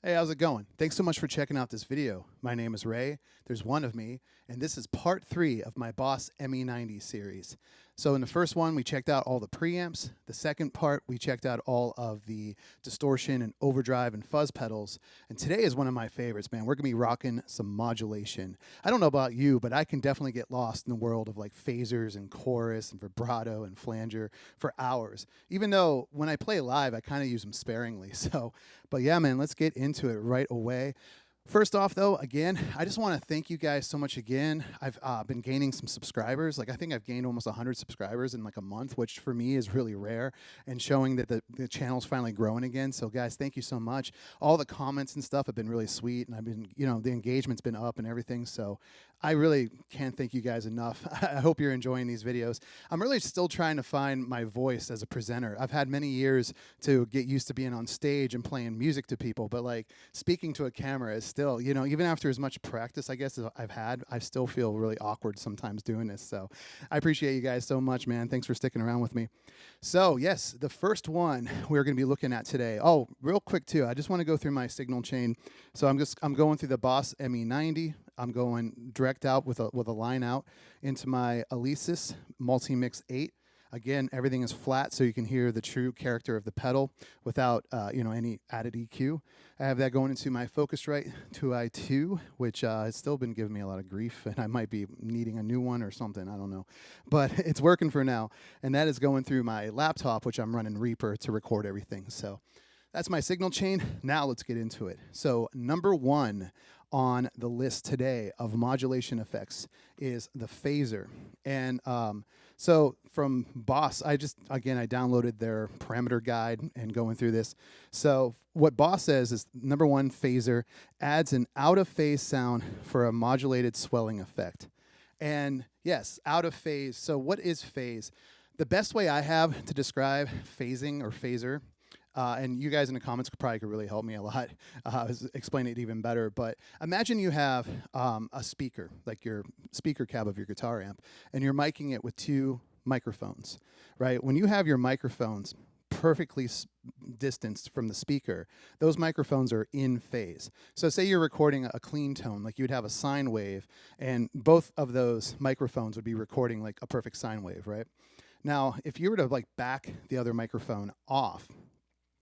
Hey, how's it going? Thanks so much for checking out this video. My name is Ray, there's one of me, and this is part 3 of my Boss ME-90 series. So in the first one, we checked out all the preamps. The second part, we checked out all of the distortion and overdrive and fuzz pedals. And today is one of my favorites, man. We're gonna be rocking some modulation. I don't know about you, but I can definitely get lost in the world of like phasers and chorus and vibrato and flanger for hours. Even though when I play live, I kind of use them sparingly. But yeah, man, let's get into it right away. First off, though, again, I just want to thank you guys so much again. I've been gaining some subscribers. Like, I think I've gained almost 100 subscribers in like a month, which for me is really rare and showing that the channel's finally growing again. So, guys, thank you so much. All the comments and stuff have been really sweet, and I've been, the engagement's been up and everything. So, I really can't thank you guys enough. I hope you're enjoying these videos. I'm really still trying to find my voice as a presenter. I've had many years to get used to being on stage and playing music to people, but like speaking to a camera is still, even after as much practice, I guess, as I've had, I still feel really awkward sometimes doing this. So I appreciate you guys so much, man. Thanks for sticking around with me. So yes, the first one we're going to be looking at today. Oh, real quick too, I just want to go through my signal chain. So I'm going through the Boss ME-90. I'm going direct out with a line out into my Alesis Multi-Mix 8. Again, everything is flat, so you can hear the true character of the pedal without any added EQ. I have that going into my Focusrite 2i2, which has still been giving me a lot of grief, and I might be needing a new one or something. I don't know, but it's working for now. And that is going through my laptop, which I'm running Reaper to record everything. So that's my signal chain. Now let's get into it. So number 1 on the list today of modulation effects is the phaser. And so from Boss, I downloaded their parameter guide and going through this. So what Boss says is number 1, phaser adds an out of phase sound for a modulated swelling effect. And yes, out of phase. So what is phase? The best way I have to describe phasing or phaser, and you guys in the comments could really help me a lot, explain it even better. But imagine you have a speaker, like your speaker cab of your guitar amp, and you're miking it with 2 microphones, right? When you have your microphones perfectly distanced from the speaker, those microphones are in phase. So say you're recording a clean tone, like you'd have a sine wave, and both of those microphones would be recording like a perfect sine wave, right? Now, if you were to like back the other microphone off,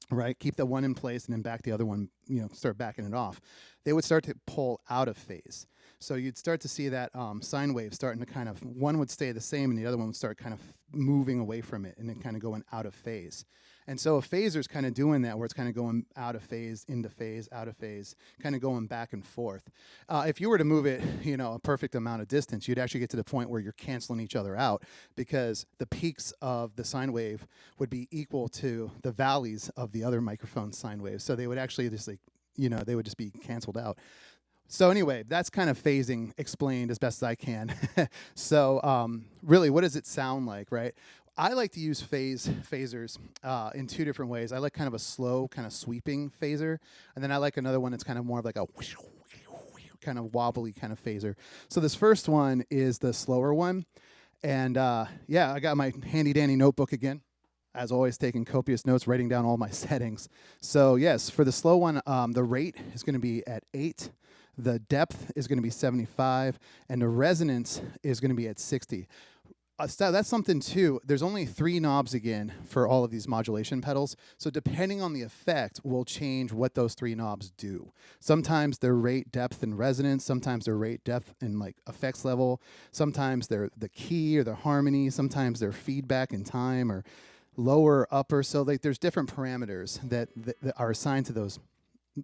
right, keep the one in place and then back the other one, start backing it off, they would start to pull out of phase. So you'd start to see that sine wave starting to kind of, one would stay the same and the other one would start kind of moving away from it and then kind of going out of phase. And so a phaser is kind of doing that, where it's kind of going out of phase, into phase, out of phase, kind of going back and forth. If you were to move it, a perfect amount of distance, you'd actually get to the point where you're canceling each other out, because the peaks of the sine wave would be equal to the valleys of the other microphone sine waves. So they would actually just they would just be canceled out. So anyway, that's kind of phasing explained as best as I can. So really, what does it sound like, right? I like to use phasers in 2 different ways. I like kind of a slow, kind of sweeping phaser, and then I like another one that's kind of more of like a kind of wobbly kind of phaser. So this first one is the slower one, and yeah, I got my handy-dandy notebook again. As always, taking copious notes, writing down all my settings. So yes, for the slow one, the rate is going to be at 8. The depth is going to be 75, and the resonance is going to be at 60. So that's something too. There's only 3 knobs again for all of these modulation pedals. So depending on the effect will change what those 3 knobs do. Sometimes they're rate, depth, and resonance. Sometimes they're rate, depth, and like effects level. Sometimes they're the key or the harmony. Sometimes they're feedback and time, or lower, upper. So like there's different parameters that are assigned to those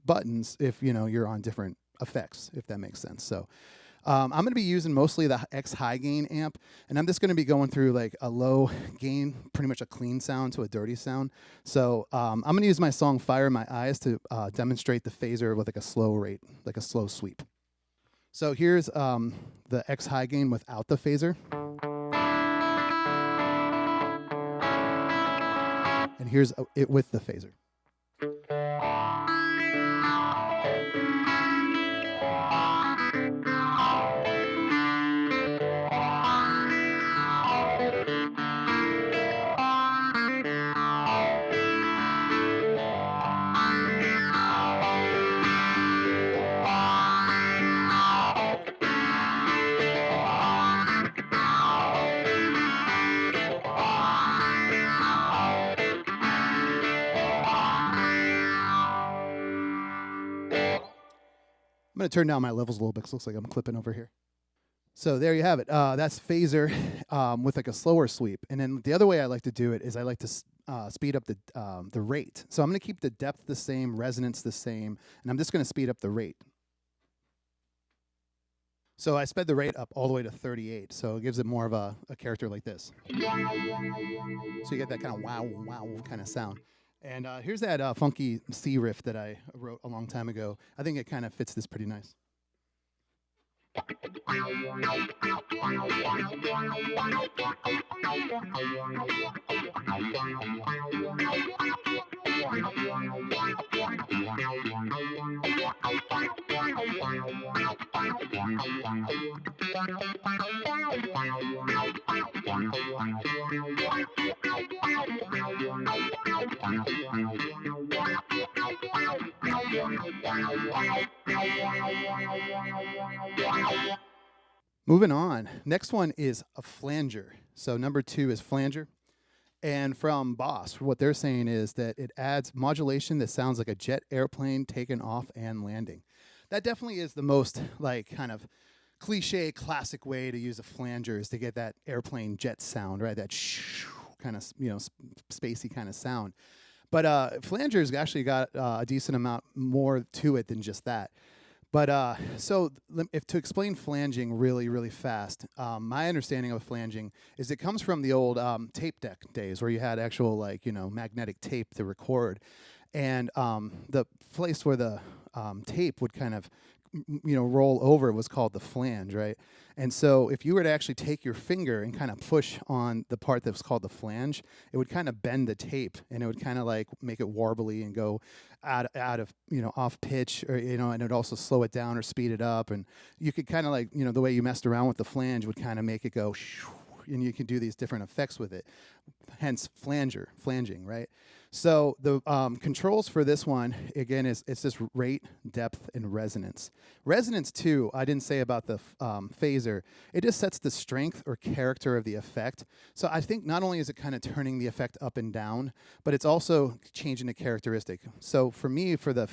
buttons if you're on different effects, if that makes sense. So I'm going to be using mostly the X high gain amp, and I'm just going to be going through like a low gain, pretty much a clean sound to a dirty sound. So I'm going to use my song Fire in My Eyes to demonstrate the phaser with like a slow rate, like a slow sweep. So here's the X high gain without the phaser. And here's it with the phaser. I'm going to turn down my levels a little bit because it looks like I'm clipping over here. So there you have it. That's phaser with like a slower sweep. And then the other way I like to do it is I like to speed up the rate. So I'm going to keep the depth the same, resonance the same, and I'm just going to speed up the rate. So I sped the rate up all the way to 38, so it gives it more of a character like this. So you get that kind of wow, wow kind of sound. And here's that funky C riff that I wrote a long time ago. I think it kind of fits this pretty nice. Moving on. Next one is a flanger. So number 2 is flanger. And from Boss, what they're saying is that it adds modulation that sounds like a jet airplane taking off and landing. That definitely is the most like kind of cliche, classic way to use a flanger is to get that airplane jet sound, right? That kind of, you know, spacey kind of sound. But flanger's actually got a decent amount more to it than just that. But so if to explain flanging really, really fast, my understanding of flanging is it comes from the old tape deck days where you had actual like, you know, magnetic tape to record. And the place where the tape would kind of, you know, roll over was called the flange, right? And so if you were to actually take your finger and kind of push on the part that was called the flange, it would kind of bend the tape and it would kind of like make it warbly and go out of, you know, off pitch, or, you know, and it would also slow it down or speed it up. And you could kind of like, you know, the way you messed around with the flange would kind of make it go and you can do these different effects with it. Hence flanging, right? So the controls for this one, again, it's just rate, depth, and resonance. Resonance, too, I didn't say about the phaser. It just sets the strength or character of the effect. So I think not only is it kind of turning the effect up and down, but it's also changing the characteristic. So for me, for the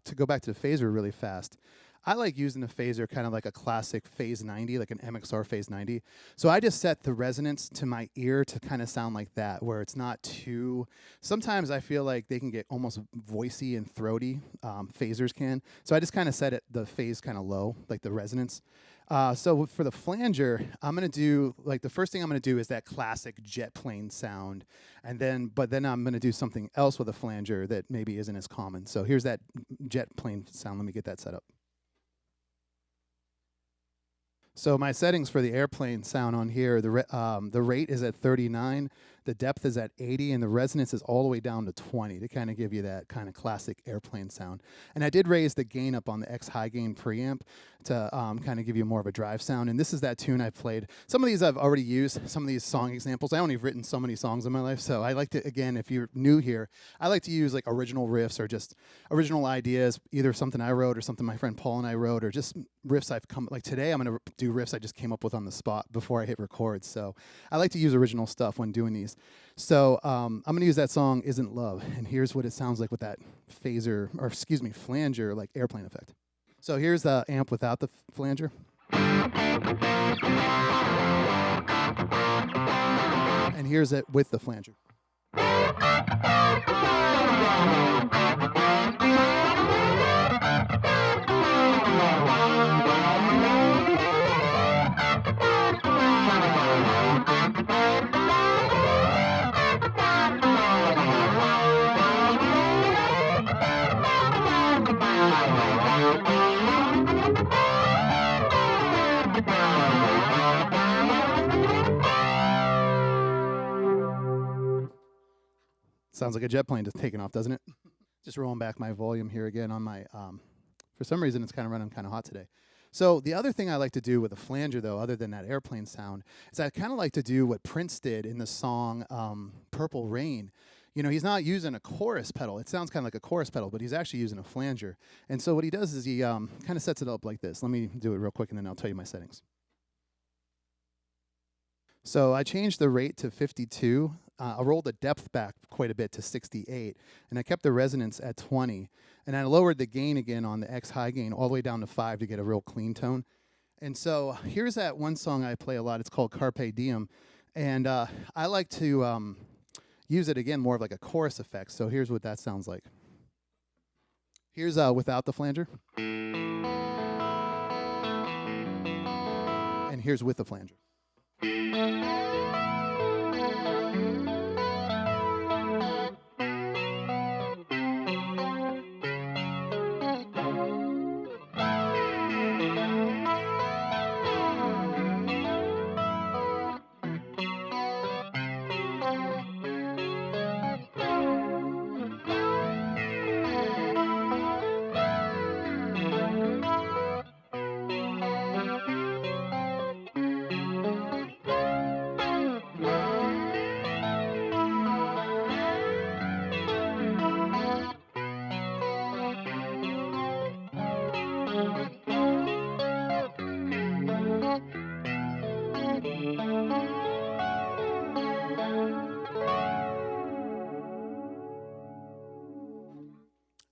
to go back to the phaser really fast, I like using the phaser kind of like a classic phase 90, like an MXR phase 90. So I just set the resonance to my ear to kind of sound like that, where it's not too, sometimes I feel like they can get almost voicey and throaty, phasers can. So I just kind of set it, the phase kind of low, like the resonance. So for the flanger, I'm going to do, like the first thing I'm going to do is that classic jet plane sound. But then I'm going to do something else with a flanger that maybe isn't as common. So here's that jet plane sound. Let me get that set up. So my settings for the airplane sound on here, the rate is at 39, the depth is at 80, and the resonance is all the way down to 20 to kind of give you that kind of classic airplane sound. And I did raise the gain up on the X high gain preamp to kind of give you more of a drive sound. And this is that tune I played. Some of these I've already used, some of these song examples. I only have written so many songs in my life, so I like to, again, if you're new here, I like to use like original riffs or just original ideas, either something I wrote or something my friend Paul and I wrote, or just riffs I've come, like today I'm going to do riffs I just came up with on the spot before I hit record. So I like to use original stuff when doing these. So I'm going to use that song Isn't Love, and here's what it sounds like with that phaser, or excuse me, flanger, like airplane effect. So here's the amp without the flanger. And here's it with the flanger. Sounds like a jet plane just taking off, doesn't it? Just rolling back my volume here again on my, for some reason it's kind of running kind of hot today. So the other thing I like to do with a flanger, though, other than that airplane sound, is I kind of like to do what Prince did in the song Purple Rain. You know, he's not using a chorus pedal. It sounds kind of like a chorus pedal, but he's actually using a flanger. And so what he does is he kind of sets it up like this. Let me do it real quick, and then I'll tell you my settings. So I changed the rate to 52 I rolled the depth back quite a bit to 68, and I kept the resonance at 20, and I lowered the gain again on the X high gain all the way down to 5 to get a real clean tone. And so here's that one song I play a lot. It's called Carpe Diem, and I like to use it again more of like a chorus effect. So here's what that sounds like. Here's without the flanger, and here's with the flanger.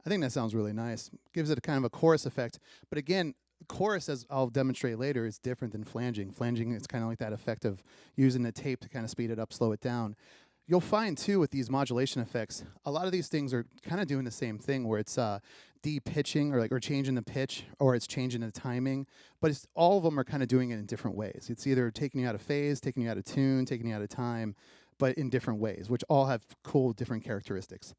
I think that sounds really nice. Gives it a kind of a chorus effect. But again, chorus, as I'll demonstrate later, is different than flanging. Flanging is kind of like that effect of using the tape to kind of speed it up, slow it down. You'll find, too, with these modulation effects, a lot of these things are kind of doing the same thing, where it's de-pitching or changing the pitch, or it's changing the timing. But all of them are kind of doing it in different ways. It's either taking you out of phase, taking you out of tune, taking you out of time, but in different ways, which all have cool different characteristics.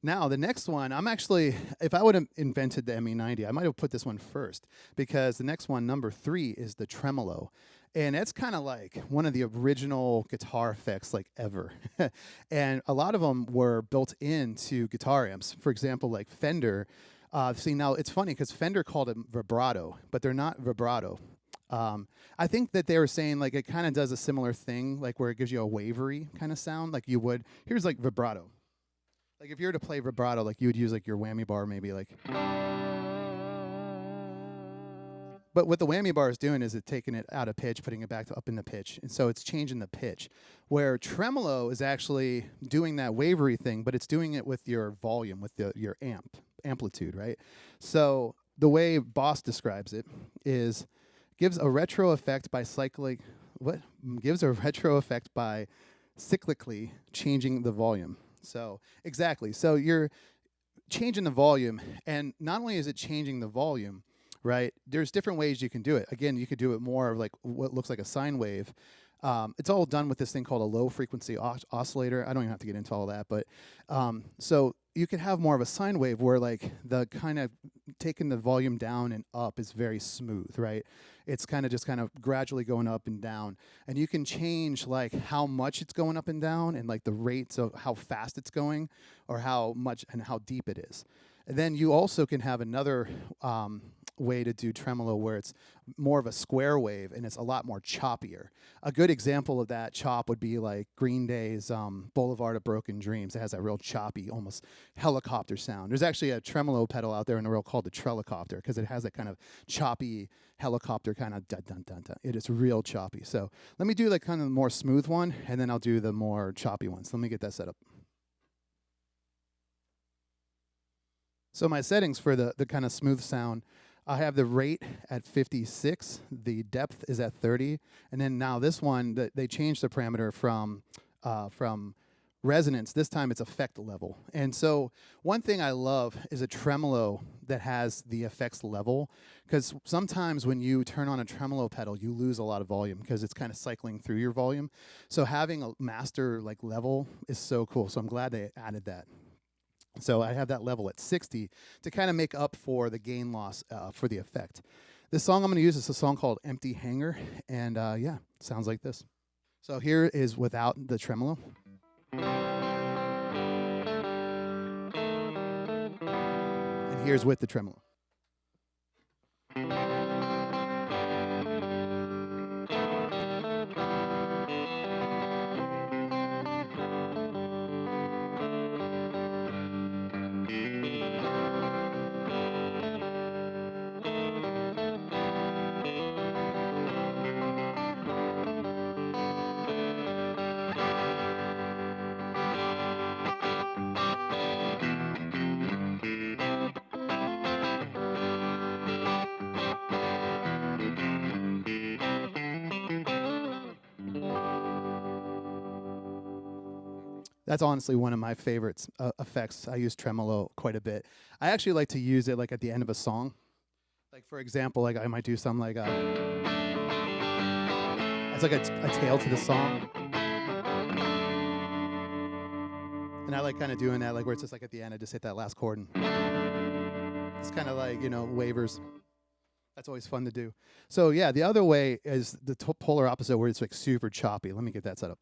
Now, the next one, I'm actually, if I would have invented the ME-90, I might have put this one first, because the next one, number 3, is the Tremolo. And it's kind of like one of the original guitar effects like ever. And a lot of them were built into guitar amps. For example, like Fender. See, now it's funny because Fender called it vibrato, but they're not vibrato. I think that they were saying like it kind of does a similar thing, like where it gives you a wavery kind of sound, like you would. Here's like vibrato. Like if you were to play vibrato, like you would use like your whammy bar, maybe like. But what the whammy bar is doing is it's taking it out of pitch, putting it back to up in the pitch, and so it's changing the pitch. Where tremolo is actually doing that wavery thing, but it's doing it with your volume, with your amplitude, right? So the way Boss describes it is gives a retro effect by cycling. What gives a retro effect by cyclically changing the volume. So exactly. So you're changing the volume, and not only is it changing the volume, right? There's different ways you can do it. Again, you could do it more of like what looks like a sine wave. It's all done with this thing called a low frequency oscillator. I don't even have to get into all that, but so you could have more of a sine wave where like the kind of taking the volume down and up is very smooth, right? It's kind of just kind of gradually going up and down, and you can change like how much it's going up and down and like the rates of how fast it's going or how much and how deep it is. And then you also can have another way to do tremolo where it's more of a square wave and it's a lot more choppier. A good example of that chop would be like Green Day's Boulevard of Broken Dreams. It has that real choppy, almost helicopter sound. There's actually a tremolo pedal out there in the world called the Trelicopter because it has that kind of choppy helicopter kind of dun-dun-dun-dun. It is real choppy. So let me do like kind of the more smooth one, and then I'll do the more choppy ones. Let me get that set up. So my settings for the kind of smooth sound, I have the rate at 56, the depth is at 30, and then now this one, they changed the parameter from resonance. This time it's effect level. And so one thing I love is a tremolo that has the effects level, because sometimes when you turn on a tremolo pedal, you lose a lot of volume because it's kind of cycling through your volume. So having a master like level is so cool. So I'm glad they added that. So I have that level at 60 to kind of make up for the gain loss for the effect. This song I'm going to use is a song called Empty Hanger, and yeah, it sounds like this. So here is without the tremolo. And here's with the tremolo. That's honestly one of my favorites effects. I use tremolo quite a bit. I actually like to use it like at the end of a song. Like for example, like I might do something like it's like a tail to the song, and I like kind of doing that, like where it's just like at the end, I just hit that last chord, and it's kind of like waivers. That's always fun to do. So yeah, the other way is the polar opposite, where it's like super choppy. Let me get that set up.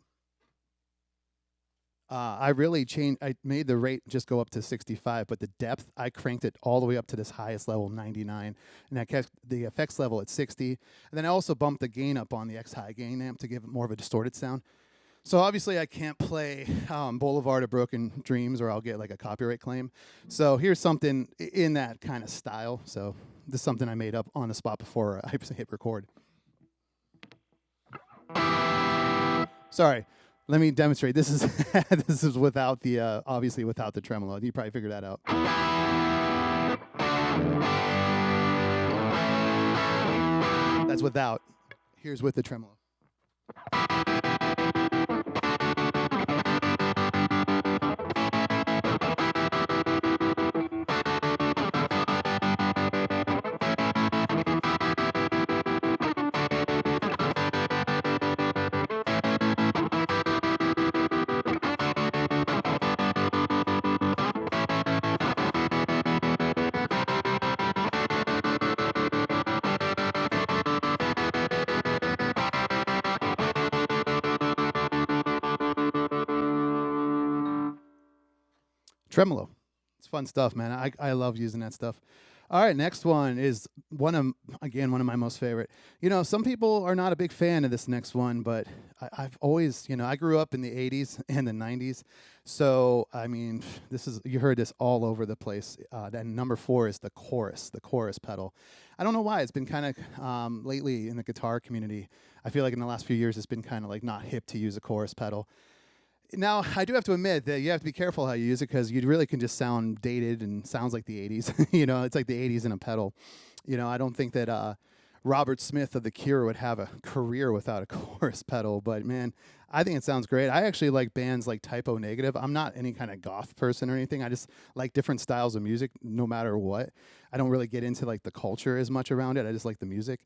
I really changed. I made the rate just go up to 65, but the depth I cranked it all the way up to this highest level, 99, and I kept the effects level at 60. And then I also bumped the gain up on the X high gain amp to give it more of a distorted sound. So obviously I can't play Boulevard of Broken Dreams, or I'll get like a copyright claim. So here's something in that kind of style. So this is something I made up on the spot before I hit record. Sorry. Let me demonstrate. This is this is without the obviously without the tremolo. You probably figured that out. That's without. Here's with the tremolo. Tremolo. It's fun stuff, man. I love using that stuff. All right, next one is one of my most favorite. Some people are not a big fan of this next one, but I've always, I grew up in the 80s and the 90s. So, I mean, you heard this all over the place. Then number 4 is the chorus pedal. I don't know why. It's been kind of, lately in the guitar community, I feel like in the last few years, it's been kind of like not hip to use a chorus pedal. Now, I do have to admit that you have to be careful how you use it, because you really can just sound dated and sounds like the 80s. It's like the 80s in a pedal. I don't think that Robert Smith of The Cure would have a career without a chorus pedal, but man, I think it sounds great. I actually like bands like Typo Negative. I'm not any kind of goth person or anything. I just like different styles of music no matter what. I don't really get into like the culture as much around it. I just like the music.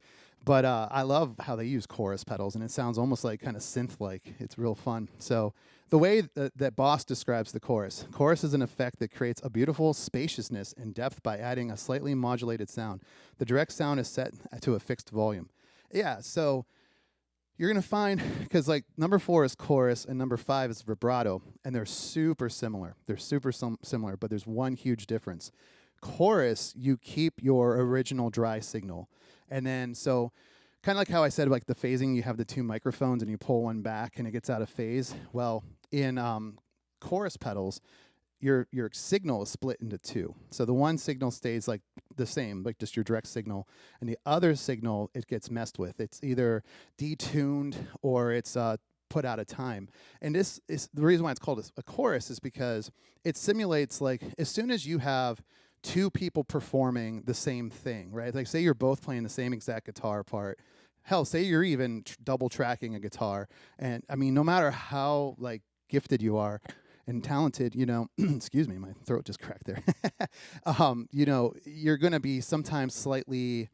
But I love how they use chorus pedals, and it sounds almost like kind of synth-like. It's real fun. So the way that Boss describes the chorus is an effect that creates a beautiful spaciousness and depth by adding a slightly modulated sound. The direct sound is set to a fixed volume. Yeah, so you're going to find, because like number 4 is chorus and number 5 is vibrato, and they're super similar. Similar, but there's one huge difference. Chorus, you keep your original dry signal. And then, so kind of like how I said, like the phasing, you have the 2 microphones and you pull one back and it gets out of phase. Well, in chorus pedals, your signal is split into 2. So the one signal stays like the same, like just your direct signal, and the other signal, it gets messed with. It's either detuned or it's put out of time. And this is the reason why it's called a chorus, is because it simulates, like, as soon as you have 2 people performing the same thing, right? Like say you're both playing the same exact guitar part. Hell, say you're even double tracking a guitar. And I mean, no matter how like gifted you are and talented, excuse me, my throat just cracked there. You're going to be sometimes slightly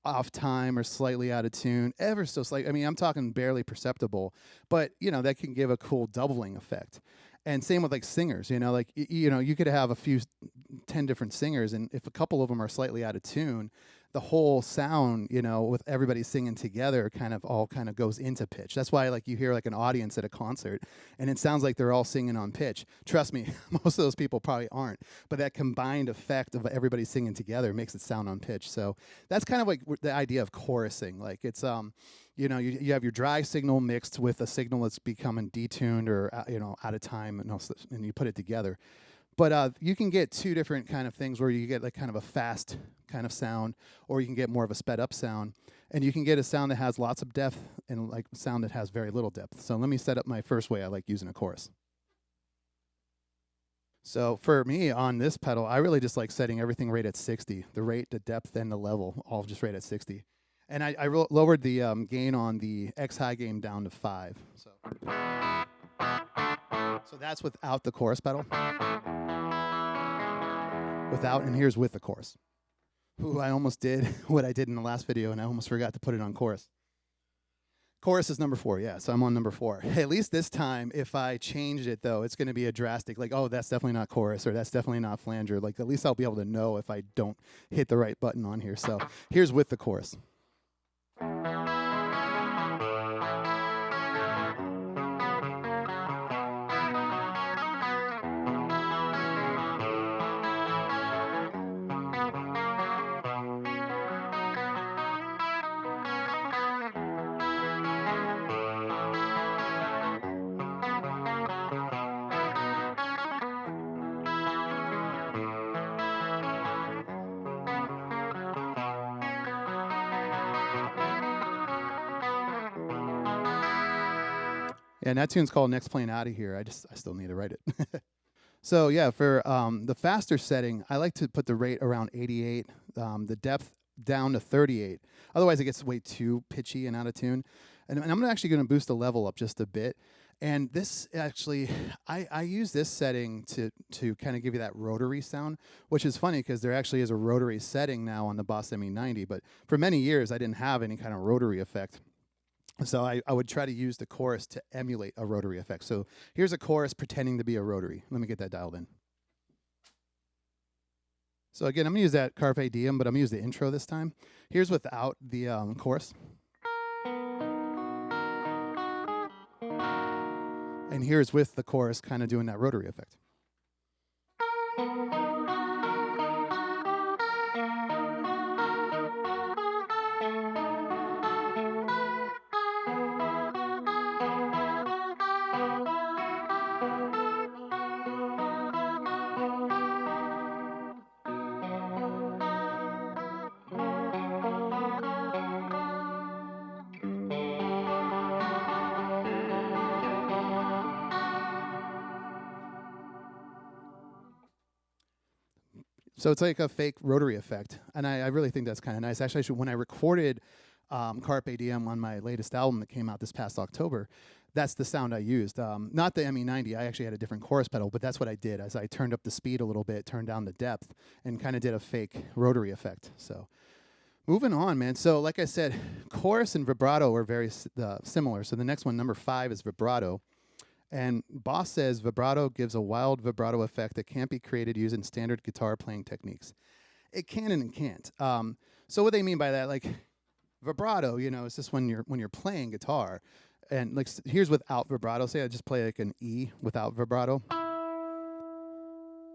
off time or slightly out of tune, ever so slight. I mean, I'm talking barely perceptible, but that can give a cool doubling effect. And same with like singers, like you could have 10 different singers, and if a couple of them are slightly out of tune, the whole sound, with everybody singing together, kind of goes into pitch. That's why like you hear like an audience at a concert, and it sounds like they're all singing on pitch. Trust me, most of those people probably aren't, but that combined effect of everybody singing together makes it sound on pitch. So that's kind of like the idea of chorusing. Like it's you have your dry signal mixed with a signal that's becoming detuned or out of time, and you put it together. But you can get 2 different kind of things where you get like kind of a fast kind of sound, or you can get more of a sped up sound, and you can get a sound that has lots of depth and like sound that has very little depth. So let me set up my first way I like using a chorus. So for me on this pedal, I really just like setting everything right at 60, the rate, the depth, and the level, all just right at 60. And I lowered the gain on the X high gain down to 5. So. So that's without the chorus pedal. Without, and here's with the chorus. Ooh, I almost did what I did in the last video, and I almost forgot to put it on chorus. Chorus is number 4, yeah, so I'm on number 4. Hey, at least this time, if I changed it, though, it's going to be a drastic, like, oh, that's definitely not chorus, or that's definitely not flanger. Like, at least I'll be able to know if I don't hit the right button on here. So here's with the chorus. Yeah, and that tune's called Next Plane Out of Here. I still need to write it. So yeah, for the faster setting, I like to put the rate around 88, the depth down to 38. Otherwise, it gets way too pitchy and out of tune. And I'm actually going to boost the level up just a bit. And this actually, I use this setting to kind of give you that rotary sound, which is funny because there actually is a rotary setting now on the Boss ME-90. But for many years, I didn't have any kind of rotary effect. So I would try to use the chorus to emulate a rotary effect. So here's a chorus pretending to be a rotary. Let me get that dialed in. So again, I'm going to use that Carpe Diem, but I'm going to use the intro this time. Here's without the chorus. And here's with the chorus kind of doing that rotary effect. So it's like a fake rotary effect, and I really think that's kind of nice. Actually, when I recorded Carpe Diem on my latest album that came out this past October, that's the sound I used. Not the ME-90, I actually had a different chorus pedal, but that's what I did. As I turned up the speed a little bit, turned down the depth, and kind of did a fake rotary effect. So moving on, man. So like I said, chorus and vibrato are very similar. So the next one, number 5, is vibrato. And Boss says vibrato gives a wild vibrato effect that can't be created using standard guitar playing techniques. It can and it can't. So what they mean by that, like vibrato, you know, it's just when you're playing guitar, and like here's without vibrato. Say I just play like an E without vibrato.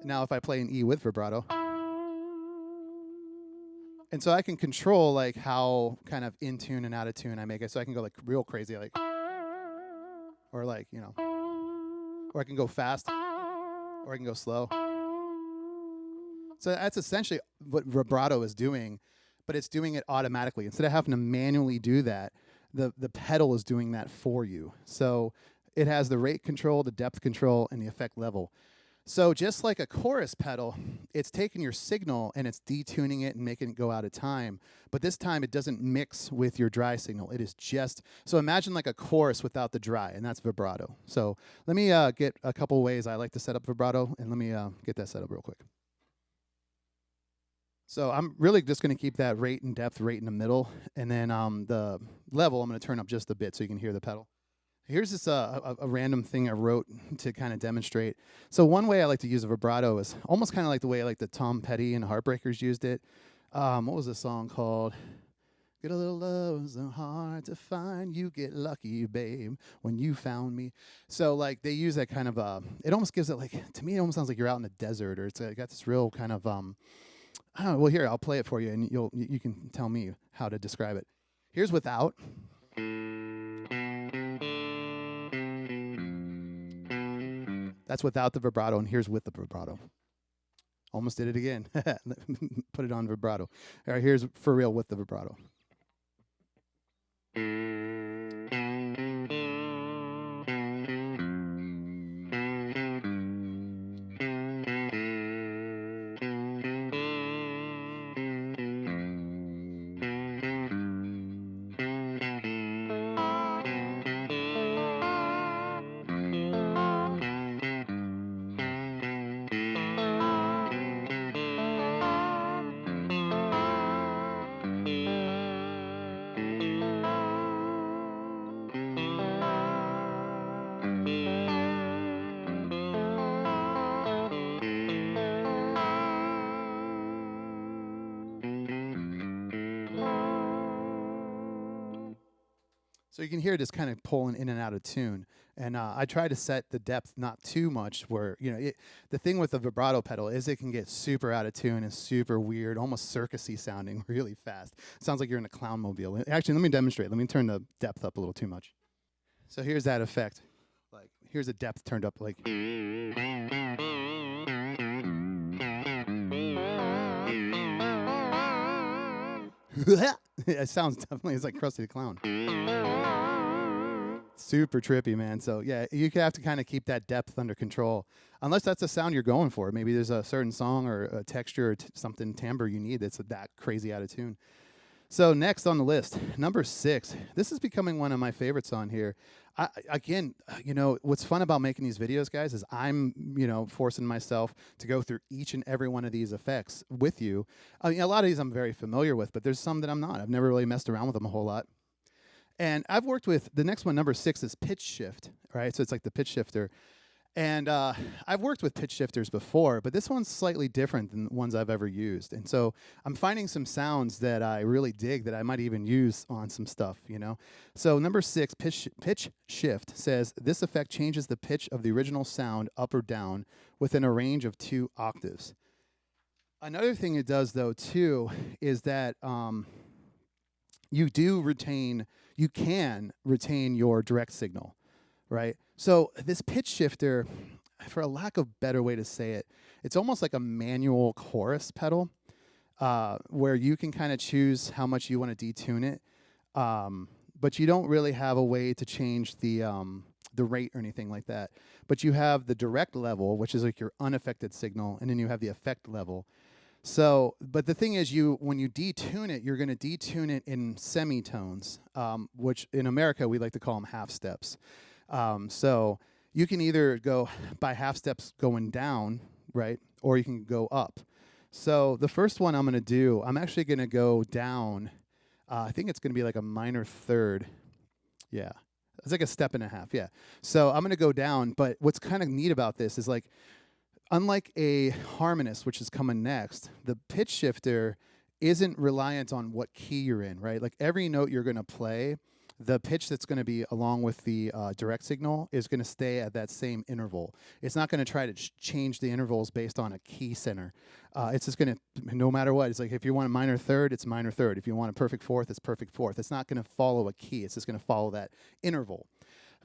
Now if I play an E with vibrato, and so I can control like how kind of in tune and out of tune I make it. So I can go like real crazy, like, or like, you know. Or I can go fast, or I can go slow. So that's essentially what vibrato is doing, but it's doing it automatically. Instead of having to manually do that, the pedal is doing that for you. So it has the rate control, the depth control, and the effect level. So just like a chorus pedal, it's taking your signal and it's detuning it and making it go out of time. But this time it doesn't mix with your dry signal. It is just, so imagine like a chorus without the dry, and that's vibrato. So let me get a couple ways I like to set up vibrato, and let me get that set up real quick. So I'm really just going to keep that rate and depth right in the middle, and then the level I'm going to turn up just a bit so you can hear the pedal. Here's just a random thing I wrote to kind of demonstrate. So one way I like to use a vibrato is almost kind of like the way like the Tom Petty and Heartbreakers used it. What was the song called? Get a little love, so hard to find. You get lucky, babe, when you found me. So like they use that kind of it almost gives it like, to me it almost sounds like you're out in the desert, or it's got this real kind of I don't know. Well, here I'll play it for you, and you can tell me how to describe it. Here's without. That's without the vibrato, and here's with the vibrato. Almost did it again. Put it on vibrato. All right, here's for real with the vibrato. So you can hear it just kind of pulling in and out of tune. And I try to set the depth not too much where, the thing with the vibrato pedal is it can get super out of tune and super weird, almost circusy sounding really fast. Sounds like you're in a clown mobile. Actually, let me demonstrate. Let me turn the depth up a little too much. So here's that effect. Like, here's the depth turned up like. It sounds definitely, it's like Krusty the Clown. Super trippy, man. So yeah, you have to kind of keep that depth under control, unless that's the sound you're going for. Maybe there's a certain song or a texture or something timbre you need that's that crazy out of tune. So next on the list, number 6. This is becoming one of my favorites on here. Again, what's fun about making these videos, guys, is I'm, forcing myself to go through each and every one of these effects with you. I mean, a lot of these I'm very familiar with, but there's some that I'm not. I've never really messed around with them a whole lot. And I've worked with, the next one, number 6, is pitch shift, right? So it's like the pitch shifter. And I've worked with pitch shifters before, but this one's slightly different than the ones I've ever used. And so I'm finding some sounds that I really dig that I might even use on some stuff, So number 6, pitch shift, says this effect changes the pitch of the original sound up or down within a range of 2 octaves. Another thing it does, though, too, is that you can retain your direct signal, right? So this pitch shifter, for a lack of better way to say it, it's almost like a manual chorus pedal, where you can kind of choose how much you want to detune it, but you don't really have a way to change the rate or anything like that. But you have the direct level, which is like your unaffected signal, and then you have the effect level. So, but the thing is, when you detune it, you're going to detune it in semitones, which in America we like to call them half steps. So you can either go by half steps going down, right, or you can go up. So the first one I'm going to do, I'm actually going to go down. I think it's going to be like a minor third. Yeah. It's like a step and a half, yeah. So I'm going to go down, but what's kind of neat about this is, like, unlike a harmonist, which is coming next, the pitch shifter isn't reliant on what key you're in, right? Like, every note you're going to play, the pitch that's going to be along with the direct signal is going to stay at that same interval. It's not going to try to change the intervals based on a key center. It's just going to, no matter what, it's like if you want a minor third, it's minor third. If you want a perfect fourth, it's perfect fourth. It's not going to follow a key. It's just going to follow that interval.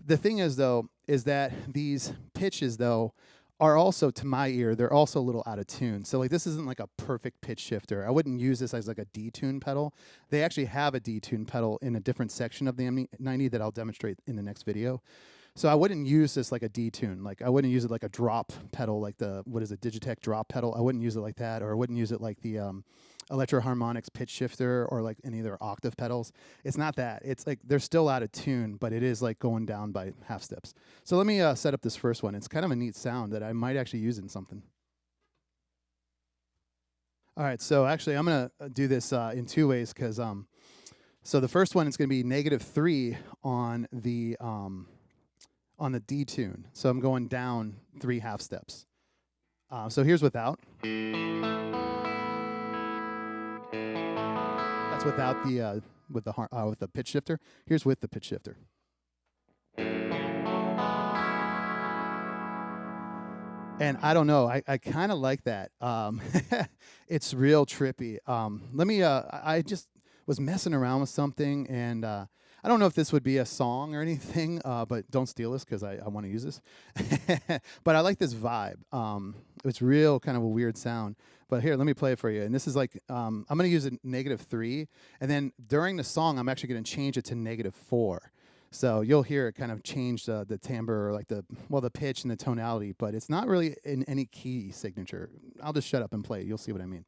The thing is, though, is that these pitches, though, are also, to my ear, they're also a little out of tune. So, like, this isn't like a perfect pitch shifter. I wouldn't use this as like a detune pedal. They actually have a detune pedal in a different section of the ME-90 that I'll demonstrate in the next video. So I wouldn't use this like a detune. Like, I wouldn't use it like a drop pedal, like the, Digitech drop pedal. I wouldn't use it like that, or I wouldn't use it like the Electro Harmonix pitch shifter, or like any of their octave pedals. It's not that. It's like they're still out of tune, but it is like going down by half steps. So let me set up this first one. It's kind of a neat sound that I might actually use in something. All right, so actually I'm going to do this in 2 ways, because so the first one is going to be -3 on the detune. So I'm going down 3 half steps. So here's without. That's without the with the pitch shifter. Here's with the pitch shifter. And I don't know, I kind of like that. It's real trippy. Let me. I just was messing around with something, and I don't know if this would be a song or anything, but don't steal this, because I want to use this. But I like this vibe. It's real kind of a weird sound. But here, let me play it for you. And this is like, I'm going to use a -3, and then during the song, I'm actually going to change it to -4. So you'll hear it kind of change the timbre, or like the pitch and the tonality, but it's not really in any key signature. I'll just shut up and play it. You'll see what I mean.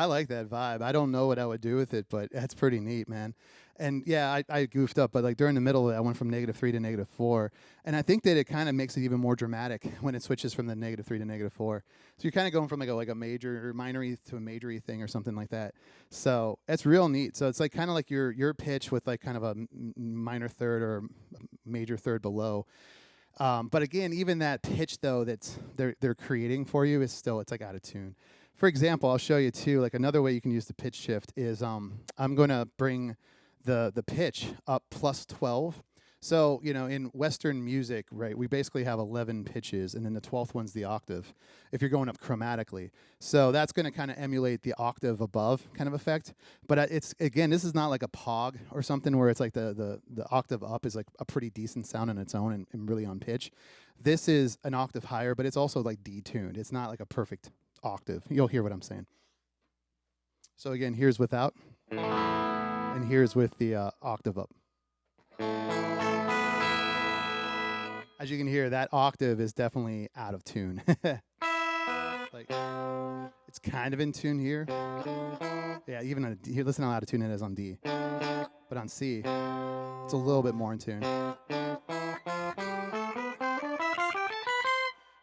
I like that vibe. I don't know what I would do with it, but that's pretty neat, man. And yeah, I goofed up, but like during the middle of it, I went from -3 to -4. And I think that it kind of makes it even more dramatic when it switches from the -3 to -4. So you're kind of going from like a major or minory to a majory thing or something like that. So it's real neat. So it's like kind of like your pitch with like kind of a minor third or major third below. But again, even that pitch though that's they're creating for you is still, it's like out of tune. For example, I'll show you too. Like another way you can use the pitch shift is I'm going to bring the pitch up +12. So in Western music, right, we basically have 11 pitches, and then the 12th one's the octave. If you're going up chromatically, so that's going to kind of emulate the octave above kind of effect. But it's, again, this is not like a pog or something where it's like the octave up is like a pretty decent sound on its own and really on pitch. This is an octave higher, but it's also like detuned. It's not like a perfect octave. You'll hear what I'm saying. So again, here's without, and here's with the octave up. As you can hear, that octave is definitely out of tune. Like, it's kind of in tune here. Yeah, even on D, listen how out of tune it is on D. But on C, it's a little bit more in tune.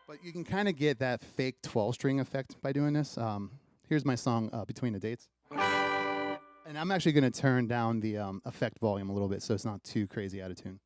But you can kind of get that fake 12-string effect by doing this. Here's my song, Between the Dates. And I'm actually going to turn down the effect volume a little bit so it's not too crazy out of tune.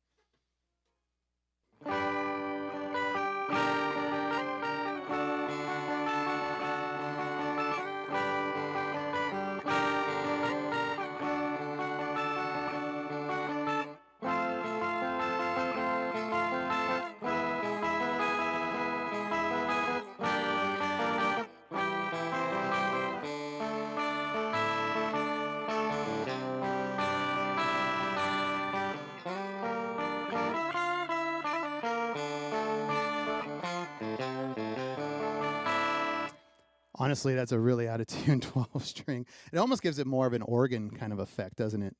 Honestly, that's a really out of tune 12 string. It almost gives it more of an organ kind of effect, doesn't it?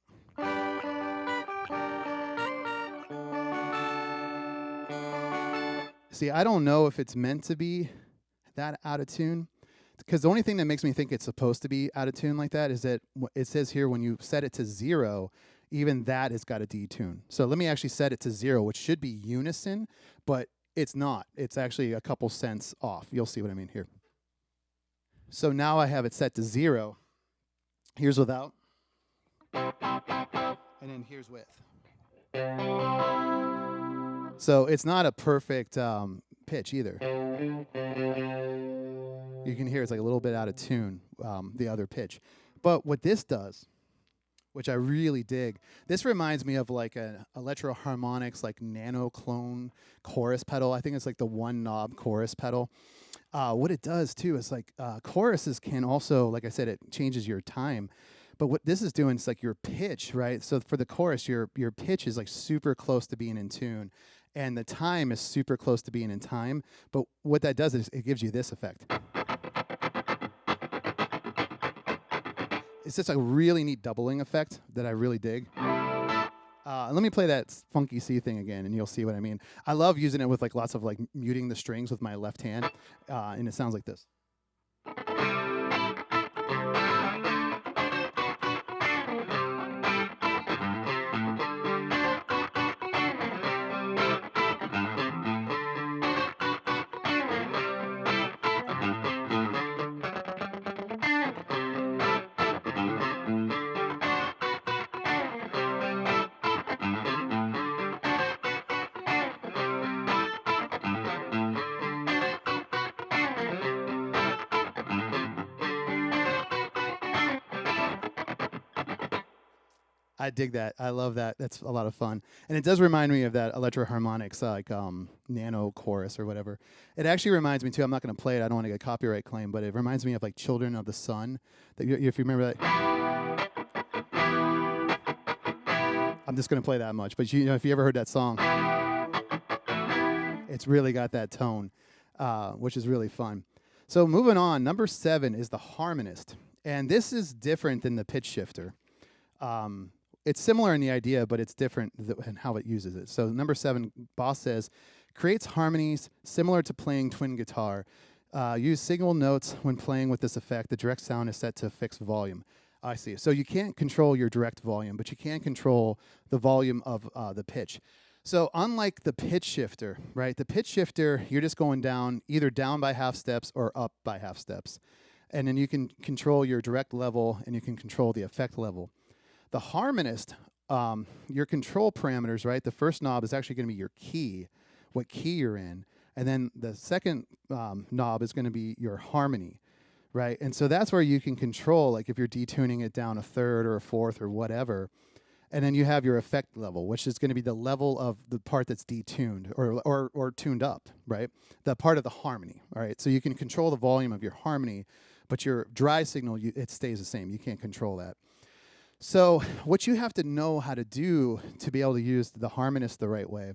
See, I don't know if it's meant to be that out of tune, because the only thing that makes me think it's supposed to be out of tune like that is that it says here when you set it to 0, even that has got a detune. So let me actually set it to 0, which should be unison, but it's not. It's actually a couple cents off. You'll see what I mean here. So now I have it set to 0. Here's without. And then here's with. So it's not a perfect pitch either. You can hear it's like a little bit out of tune, the other pitch. But what this does, which I really dig, this reminds me of like an Electro Harmonix, like nano clone chorus pedal. I think it's like the one knob chorus pedal. What it does too is like choruses can also, like I said, it changes your time. But what this is doing is like your pitch, right? So for the chorus, your pitch is like super close to being in tune, and the time is super close to being in time. But what that does is it gives you this effect. It's just a really neat doubling effect that I really dig. Let me play that funky C thing again, and you'll see what I mean. I love using it with like lots of like muting the strings with my left hand, and it sounds like this. I dig that. I love that. That's a lot of fun. And it does remind me of that Electro Harmonix, like nano chorus or whatever. It actually reminds me too, I'm not going to play it, I don't want to get a copyright claim, but it reminds me of like Children of the Sun. That if you remember that. I'm just going to play that much. But if you ever heard that song, it's really got that tone, which is really fun. So moving on, number 7 is the Harmonist. And this is different than the pitch shifter. It's similar in the idea, but it's different in how it uses it. So number 7, Boss says, creates harmonies similar to playing twin guitar. Use single notes when playing with this effect. The direct sound is set to fixed volume. I see. So you can't control your direct volume, but you can control the volume of the pitch. So unlike the pitch shifter, right? The pitch shifter, you're just going down, either down by half steps or up by half steps. And then you can control your direct level and you can control the effect level. The harmonist, your control parameters, right? The first knob is actually going to be your key, what key you're in. And then the second knob is going to be your harmony, right? And so that's where you can control, like if you're detuning it down a third or a fourth or whatever. And then you have your effect level, which is going to be the level of the part that's detuned or tuned up, right? The part of the harmony, all right? So you can control the volume of your harmony, but your dry signal, it stays the same. You can't control that. So what you have to know how to do to be able to use the harmonist the right way,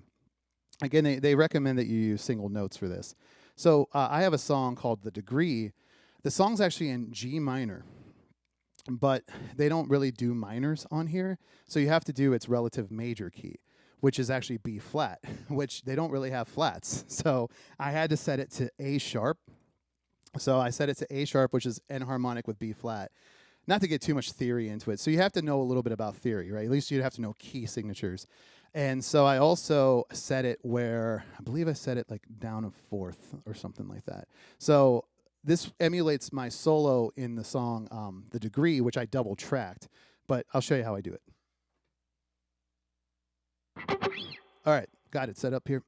again, they recommend that you use single notes for this. So I have a song called The Degree. The song's actually in G minor, but they don't really do minors on here. So you have to do its relative major key, which is actually B flat, which they don't really have flats. So I had to set it to A sharp. So I set it to A sharp, which is N harmonic with B flat. Not to get too much theory into it. So you have to know a little bit about theory, right? At least you'd have to know key signatures. And so I also set it where, I believe I set it like down a fourth or something like that. So this emulates my solo in the song The Degree, which I double tracked. But I'll show you how I do it. All right, got it set up here.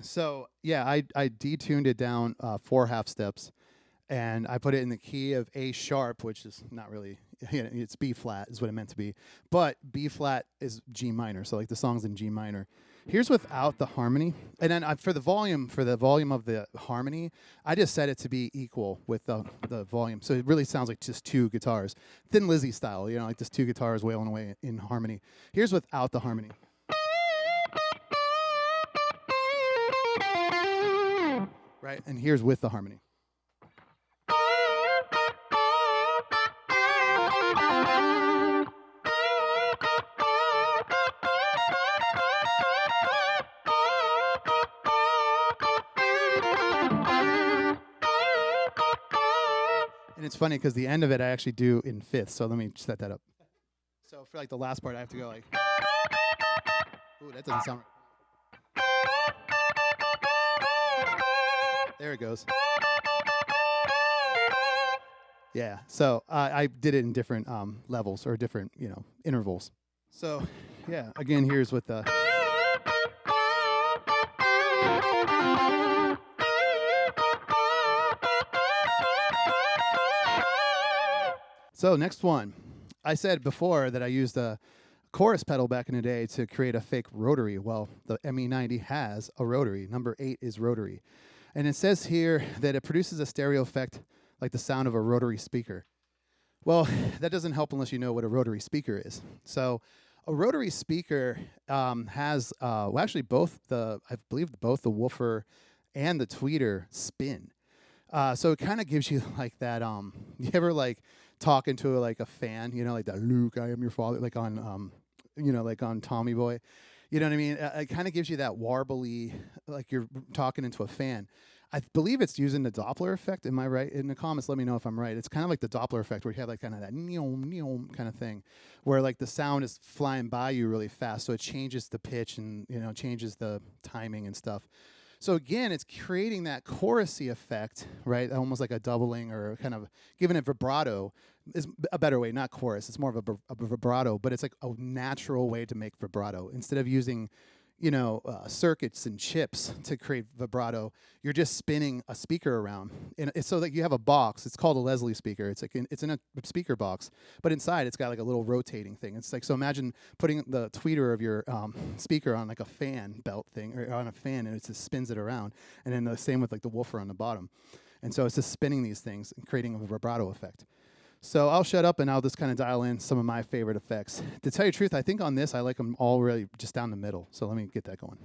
So yeah, I detuned it down 4 half steps. And I put it in the key of A sharp, which is not really, it's B flat is what it meant to be. But B flat is G minor, so like the song's in G minor. Here's without the harmony. And then for the volume of the harmony, I just set it to be equal with the volume. So it really sounds like just 2 guitars. Thin Lizzy style, like just 2 guitars wailing away in harmony. Here's without the harmony. Right, and here's with the harmony. And it's funny because the end of it I actually do in fifths, so let me set that up. So for like the last part I have to go like, ooh, that doesn't sound right. There it goes. Yeah, so I did it in different levels or different, intervals. So yeah, again, here's with the... So next one. I said before that I used a chorus pedal back in the day to create a fake rotary. Well, the ME-90 has a rotary. Number 8 is rotary. And it says here that it produces a stereo effect like the sound of a rotary speaker. Well, that doesn't help unless you know what a rotary speaker is. So a rotary speaker has, actually I believe both the woofer and the tweeter spin. So it kind of gives you like that, you ever like talk into like a fan, like that Luke, I am your father, like on, like on Tommy Boy. You know what I mean? It kind of gives you that warbly, like you're talking into a fan. I believe it's using the Doppler effect. Am I right? In the comments, let me know if I'm right. It's kind of like the Doppler effect where you have like kind of that neom, neom kind of thing where like the sound is flying by you really fast. So it changes the pitch and, changes the timing and stuff. So again, it's creating that chorusy effect, right? Almost like a doubling or kind of giving it vibrato is a better way, not chorus. It's more of a vibrato, but it's like a natural way to make vibrato. Instead of using, circuits and chips to create vibrato, you're just spinning a speaker around. And it's so that you have a box. It's called a Leslie speaker. It's like it's in a speaker box, but inside it's got like a little rotating thing. It's like, so imagine putting the tweeter of your speaker on like a fan belt thing or on a fan, and it just spins it around. And then the same with like the woofer on the bottom. And so it's just spinning these things and creating a vibrato effect. So I'll shut up and I'll just kind of dial in some of my favorite effects. To tell you the truth, I think on this I like them all really just down the middle. So let me get that going.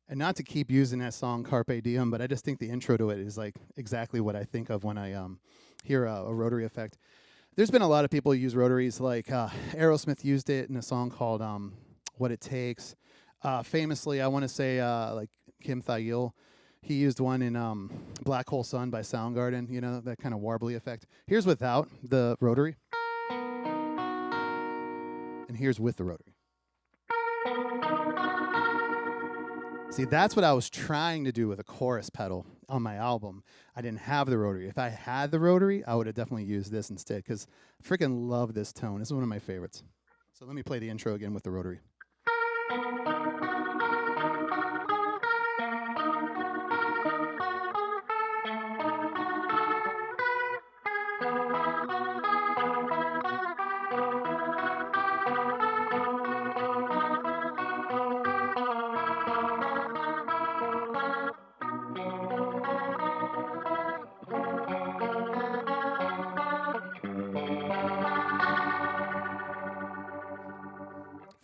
And not to keep using that song Carpe Diem, but I just think the intro to it is like exactly what I think of when I hear a rotary effect. There's been a lot of people who use rotaries, like Aerosmith used it in a song called What It Takes. Famously, I want to say like Kim Thayil He used one in Black Hole Sun by Soundgarden, you know, that kind of warbly effect. Here's without the rotary, and here's with the rotary. See, that's what I was trying to do with a chorus pedal on my album. I didn't have the rotary. If I had the rotary, I would have definitely used this instead, because I freaking love this tone. This is one of my favorites. So let me play the intro again with the rotary.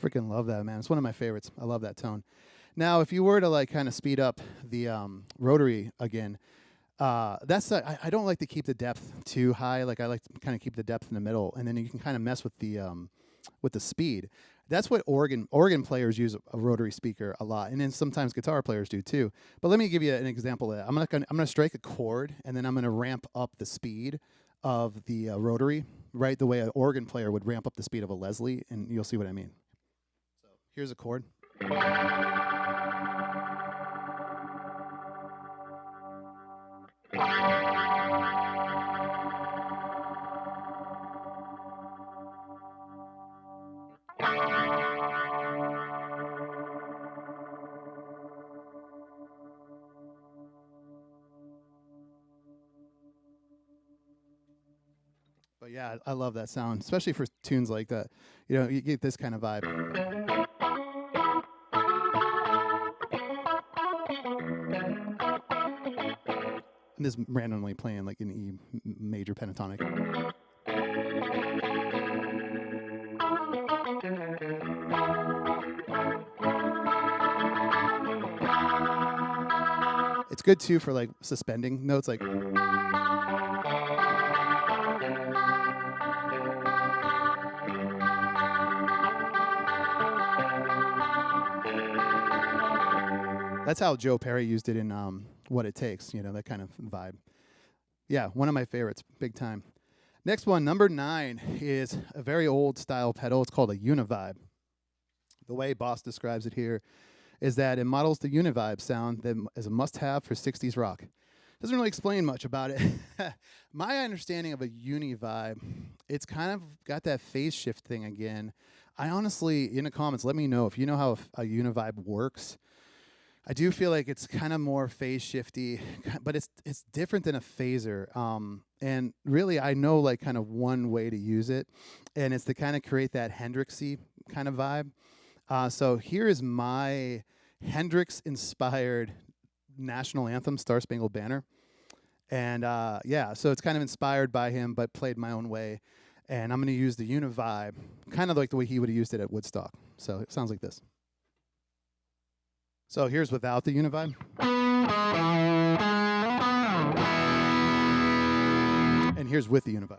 Freaking love that, man. It's one of my favorites. I love that tone. Now, if you were to like kind of speed up the rotary again, I don't like to keep the depth too high. Like I like to kind of keep the depth in the middle, and then you can kind of mess with the speed. That's what organ players use a rotary speaker a lot, and then sometimes guitar players do too. But let me give you an example of that. I'm gonna strike a chord, and then I'm gonna ramp up the speed of the rotary, right? The way an organ player would ramp up the speed of a Leslie, and you'll see what I mean. So here's a chord. But yeah, I love that sound, especially for tunes like that. You know, you get this kind of vibe. And this randomly playing like an E major pentatonic. It's good too for like suspending notes, like. That's how Joe Perry used it in What It Takes, you know, that kind of vibe. Yeah, one of my favorites, big time. Next one, number 9, is a very old style pedal. It's called a Uni-Vibe. The way Boss describes it here is that it models the Uni-Vibe sound that is a must-have for 60s rock. Doesn't really explain much about it. My understanding of a Uni-Vibe, it's kind of got that phase shift thing again. I honestly, in the comments, let me know if you know how a Uni-Vibe works. I do feel like it's kind of more phase shifty, but it's different than a phaser. And really, I know like kind of one way to use it, and it's to kind of create that Hendrixy kind of vibe. So here is my Hendrix-inspired national anthem, Star Spangled Banner. And yeah, so it's kind of inspired by him, but played my own way. And I'm going to use the Uni-Vibe, kind of like the way he would have used it at Woodstock. So it sounds like this. So here's without the Uni-Vibe. And here's with the Uni-Vibe.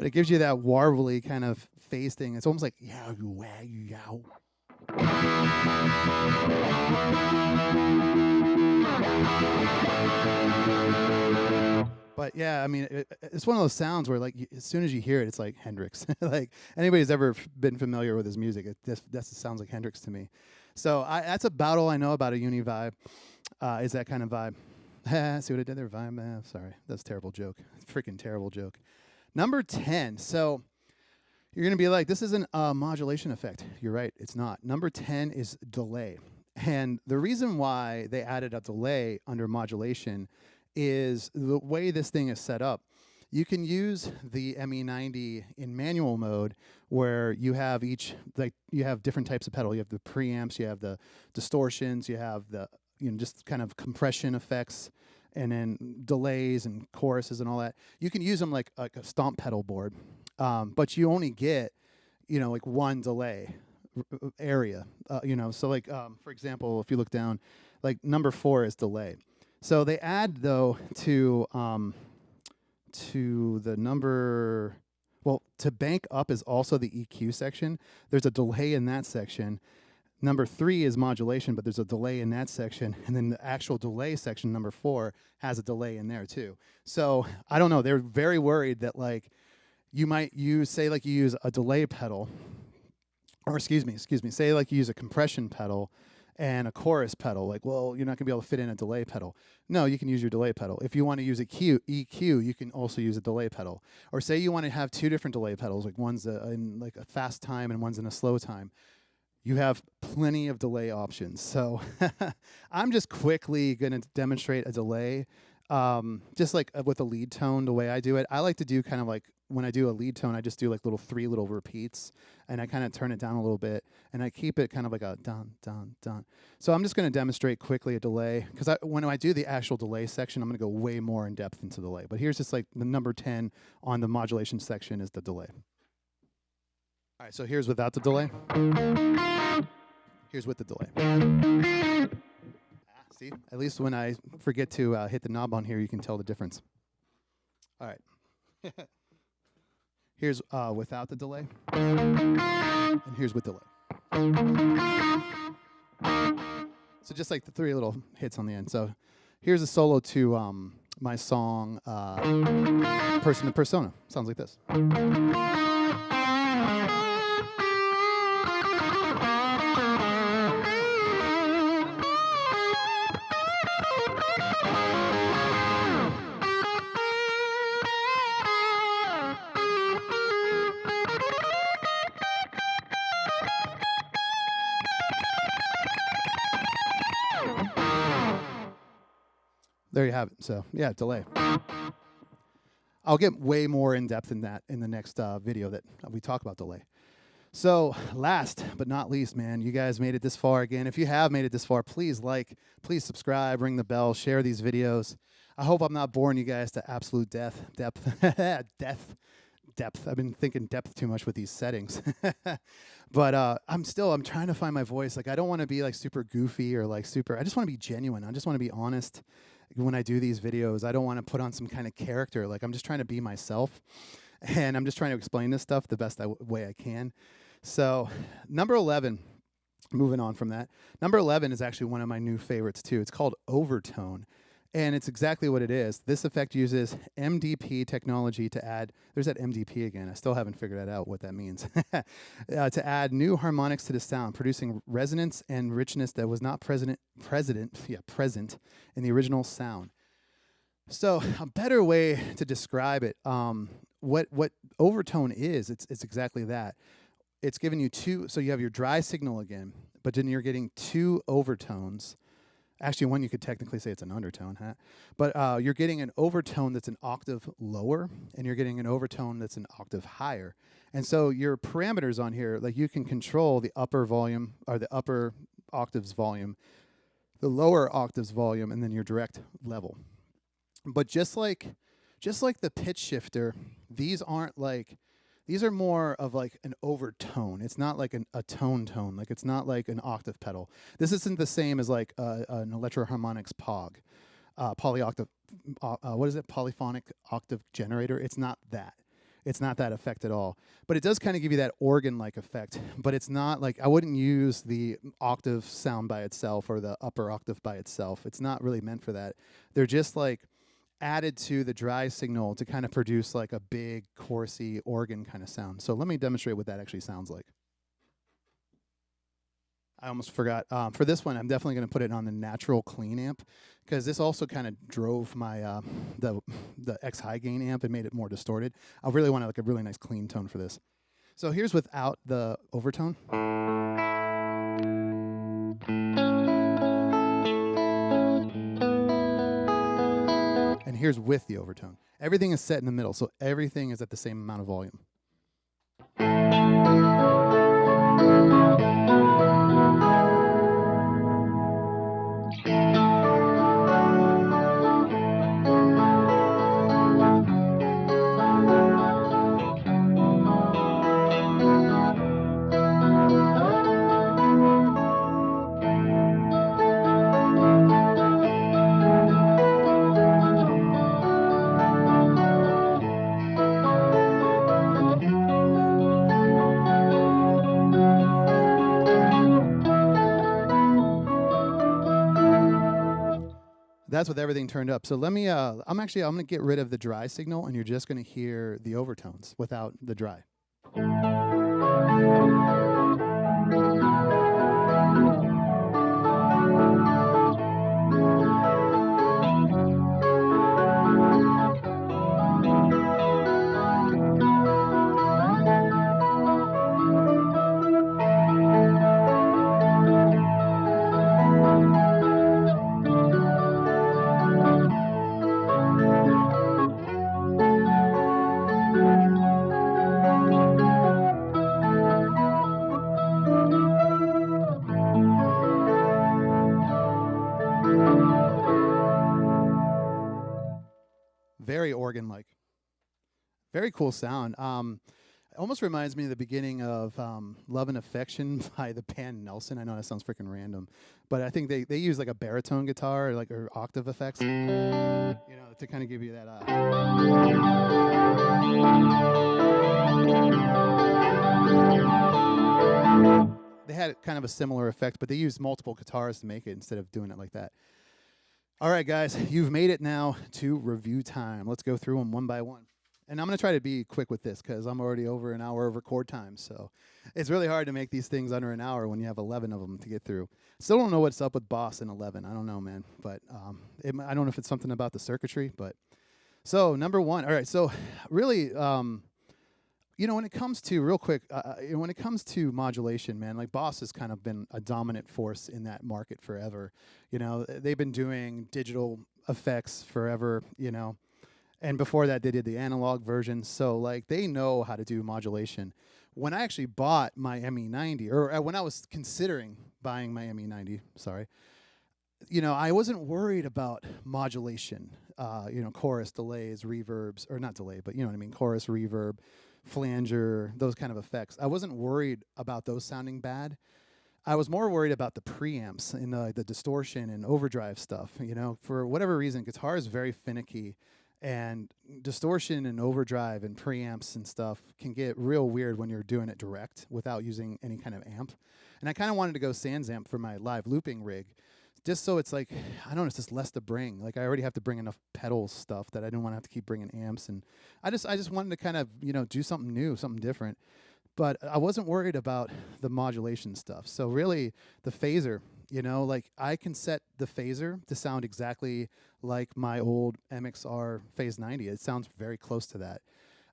But it gives you that warbly kind of phase thing. It's almost like yow, yow, yow. But yeah, I mean, it's one of those sounds where, like, as soon as you hear it, it's like Hendrix. Like, anybody's ever been familiar with his music, that sounds like Hendrix to me. So that's about all I know about a Uni-Vibe, is that kind of vibe. See what I did there? Vibe? Sorry, that's a terrible joke. Freaking terrible joke. Number 10. So you're going to be like, this isn't a modulation effect. You're right, it's not. Number 10 is delay. And the reason why they added a delay under modulation is the way this thing is set up. You can use the ME-90 in manual mode where you have you have different types of pedal. You have the preamps, you have the distortions, you have the, just kind of compression effects, and then delays and choruses and all that. You can use them like a stomp pedal board, but you only get, like one delay area, So like, for example, if you look down, like number 4 is delay. So they add, though, to the number, well, to bank up is also the EQ section. There's a delay in that section. Number 3 is modulation, but there's a delay in that section. And then the actual delay section, number 4, has a delay in there too. So I don't know. They're very worried that, like, you might use, say, like you use a delay pedal, or excuse me, say like you use a compression pedal and a chorus pedal. Like, well, you're not going to be able to fit in a delay pedal. No, you can use your delay pedal. If you want to use a EQ, you can also use a delay pedal. Or say you want to have 2 different delay pedals, like one's in like a fast time and one's in a slow time. You have plenty of delay options. So I'm just quickly going to demonstrate a delay, just like with a lead tone, the way I do it. I like to do kind of like, when I do a lead tone, I just do like 3 little repeats, and I kind of turn it down a little bit, and I keep it kind of like a dun, dun, dun. So I'm just going to demonstrate quickly a delay, because when I do the actual delay section, I'm going to go way more in depth into delay. But here's just like the number 10 on the modulation section is the delay. All right, so here's without the delay. Here's with the delay. See, at least when I forget to hit the knob on here, you can tell the difference. All right. Here's without the delay, and here's with delay. So just like the 3 little hits on the end. So here's a solo to my song, Person to Persona. Sounds like this. There you have it. So yeah, delay. I'll get way more in depth in that in the next video that we talk about delay. So last but not least, man, you guys made it this far. Again, if you have made it this far, please please subscribe, ring the bell, share these videos. I hope I'm not boring you guys to absolute depth. I've been thinking depth too much with these settings. But I'm trying to find my voice. Like, I don't want to be like super goofy or like super, I just want to be genuine. I just want to be honest when I do these videos. I don't want to put on some kind of character. Like, I'm just trying to be myself, and I'm just trying to explain this stuff the best way I can. So number 11, moving on from that. Number 11 is actually one of my new favorites too. It's called Overtone. And it's exactly what it is. This effect uses MDP technology to add, there's that MDP again, I still haven't figured out what that means, to add new harmonics to the sound, producing resonance and richness that was not present in the original sound. So a better way to describe it, what overtone is, it's exactly that. It's giving you 2, so you have your dry signal again, but then you're getting 2 overtones. Actually, one you could technically say it's an undertone, huh? But you're getting an overtone that's an octave lower, and you're getting an overtone that's an octave higher. And so your parameters on here, like, you can control the upper volume, or the upper octaves volume, the lower octaves volume, and then your direct level. But just like the pitch shifter, these are more of like an overtone. It's not like a tone. Like, it's not like an octave pedal. This isn't the same as like an electroharmonics POG, polyoctave. What is it? Polyphonic octave generator. It's not that. It's not that effect at all. But it does kind of give you that organ-like effect. But it's not like, I wouldn't use the octave sound by itself or the upper octave by itself. It's not really meant for that. They're just like added to the dry signal to kind of produce like a big, chorusy organ kind of sound. So let me demonstrate what that actually sounds like. I almost forgot. For this one, I'm definitely going to put it on the natural clean amp, because this also kind of drove my the X high gain amp and made it more distorted. I really want like a really nice clean tone for this. So here's without the overtone. And here's with the overtone. Everything is set in the middle, so everything is at the same amount of volume. That's with everything turned up. So let me, I'm going to get rid of the dry signal, and you're just going to hear the overtones without the dry. Very organ-like. Very cool sound. It almost reminds me of the beginning of Love and Affection by the band Nelson. I know that sounds freaking random, but I think they use like a baritone guitar or octave effects, to kind of give you that. They had kind of a similar effect, but they used multiple guitars to make it instead of doing it like that. All right, guys, you've made it now to review time. Let's go through them one by one. And I'm going to try to be quick with this because I'm already over an hour of record time. So it's really hard to make these things under an hour when you have 11 of them to get through. Still don't know what's up with Boss in 11. I don't know, man. But I don't know if it's something about the circuitry. But so number one. All right, so really, when it comes to, real quick, when it comes to modulation, man, like Boss has kind of been a dominant force in that market forever. They've been doing digital effects forever, and before that they did the analog version. So like they know how to do modulation. When I actually bought my ME-90, or when I was considering buying my ME-90, sorry, I wasn't worried about modulation, chorus, delays, reverbs, or not delay, but you know what I mean, chorus, reverb, flanger, those kind of effects. I wasn't worried about those sounding bad. I was more worried about the preamps and the distortion and overdrive stuff. For whatever reason, guitar is very finicky, and distortion and overdrive and preamps and stuff can get real weird when you're doing it direct without using any kind of amp. And I kind of wanted to go Sans amp for my live looping rig, just so it's like, I don't know, it's just less to bring. Like I already have to bring enough pedals stuff that I didn't want to have to keep bringing amps. And I just wanted to kind of, do something new, something different. But I wasn't worried about the modulation stuff. So really the phaser, like I can set the phaser to sound exactly like my old MXR Phase 90. It sounds very close to that.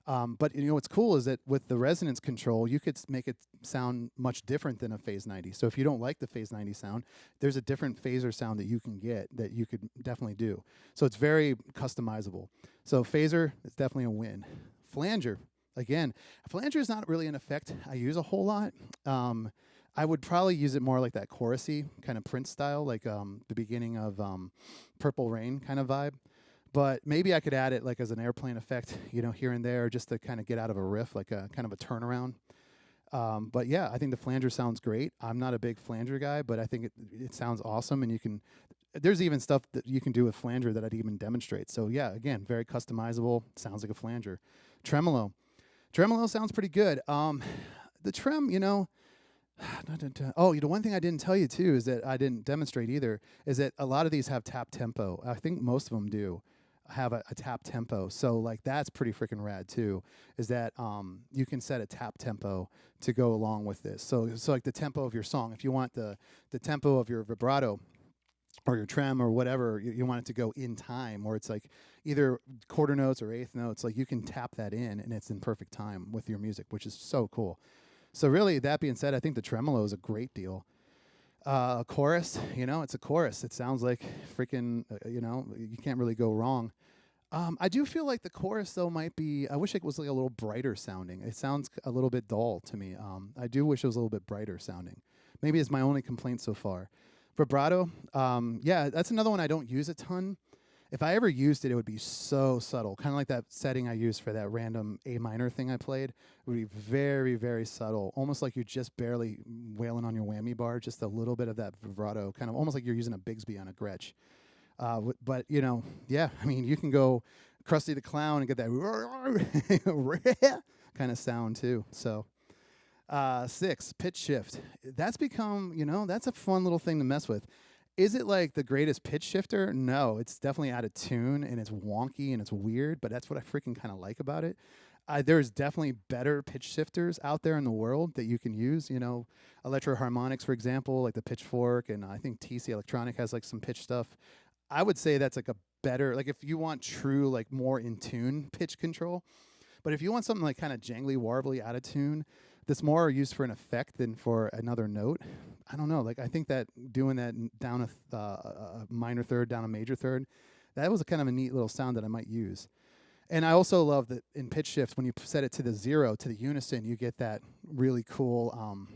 But what's cool is that with the resonance control, you could make it sound much different than a Phase 90. So if you don't like the Phase 90 sound, there's a different phaser sound that you can get that you could definitely do. So it's very customizable. So phaser is definitely a win. Flanger, again, flanger is not really an effect I use a whole lot. I would probably use it more like that chorusy kind of Prince style, like the beginning of Purple Rain kind of vibe. But maybe I could add it like as an airplane effect, here and there, just to kind of get out of a riff, like a kind of a turnaround. But yeah, I think the flanger sounds great. I'm not a big flanger guy, but I think it sounds awesome. And there's even stuff that you can do with flanger that I'd even demonstrate. So yeah, again, very customizable. Sounds like a flanger. Tremolo. Tremolo sounds pretty good. The trem, oh, one thing I didn't tell you too is that I didn't demonstrate either is that a lot of these have tap tempo. I think most of them do have a tap tempo. So like that's pretty freaking rad too. Is that you can set a tap tempo to go along with this. So like the tempo of your song. If you want the tempo of your vibrato or your trem or whatever, you want it to go in time, or it's like either quarter notes or eighth notes. Like you can tap that in and it's in perfect time with your music, which is so cool. So really, that being said, I think the tremolo is a great deal. A chorus, it's a chorus. It sounds like freaking, you can't really go wrong. I do feel like the chorus, though, might be, I wish it was like a little brighter sounding. It sounds a little bit dull to me. I do wish it was a little bit brighter sounding. Maybe it's my only complaint so far. Vibrato, yeah, that's another one I don't use a ton. If I ever used it, it would be so subtle. Kind of like that setting I used for that random A minor thing I played. It would be very, very subtle. Almost like you're just barely wailing on your whammy bar. Just a little bit of that vibrato. Kind of almost like you're using a Bigsby on a Gretsch. But, yeah. I mean, you can go Krusty the Clown and get that kind of sound, too. So, 6, pitch shift. That's become, that's a fun little thing to mess with. Is it like the greatest pitch shifter? No, it's definitely out of tune and it's wonky and it's weird, but that's what I freaking kind of like about it. There's definitely better pitch shifters out there in the world that you can use. Electro Harmonics, for example, like the Pitchfork, and I think TC Electronic has like some pitch stuff. I would say that's like a better, like if you want true, like more in tune pitch control. But if you want something like kind of jangly, warbly, out of tune, that's more used for an effect than for another note. I don't know. Like I think that doing that down a minor third, down a major third, that was a kind of a neat little sound that I might use. And I also love that in pitch shifts, when you set it to the 0, to the unison, you get that really cool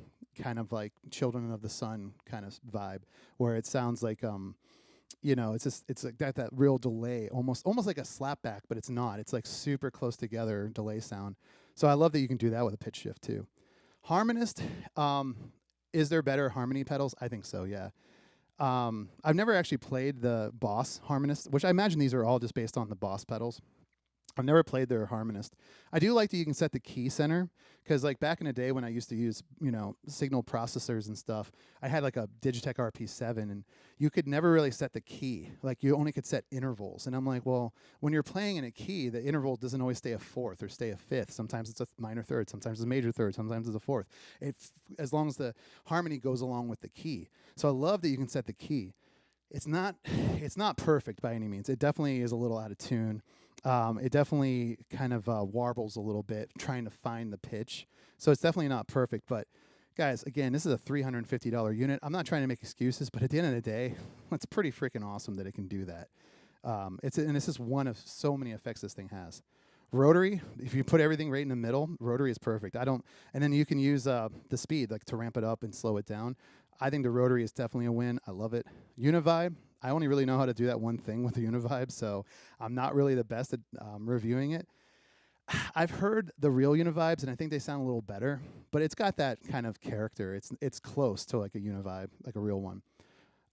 kind of like Children of the Sun kind of vibe, where it sounds like it's like that real delay, almost like a slapback, but it's not. It's like super close together delay sound. So I love that you can do that with a pitch shift too. Harmonist, is there better harmony pedals? I think so, yeah. I've never actually played the Boss Harmonist, which I imagine these are all just based on the Boss pedals. I've never played their Harmonist. I do like that you can set the key center, because like back in the day when I used to use, signal processors and stuff, I had like a Digitech RP7 and you could never really set the key. Like you only could set intervals. And I'm like, well, when you're playing in a key, the interval doesn't always stay a fourth or stay a fifth. Sometimes it's a minor third, sometimes it's a major third, sometimes it's a fourth. As long as the harmony goes along with the key. So I love that you can set the key. It's not perfect by any means. It definitely is a little out of tune. It definitely kind of warbles a little bit trying to find the pitch. So it's definitely not perfect. But guys, again, this is a $350 unit. I'm not trying to make excuses, but at the end of the day, it's pretty freaking awesome that it can do that. And this is one of so many effects this thing has. Rotary, if you put everything right in the middle, rotary is perfect. And then you can use the speed, like to ramp it up and slow it down. I think the rotary is definitely a win. I love it. Uni-Vibe, I only really know how to do that one thing with the Uni-Vibe, so I'm not really the best at reviewing it. I've heard the real Uni-Vibes, and I think they sound a little better, but it's got that kind of character. It's close to like a Uni-Vibe, like a real one.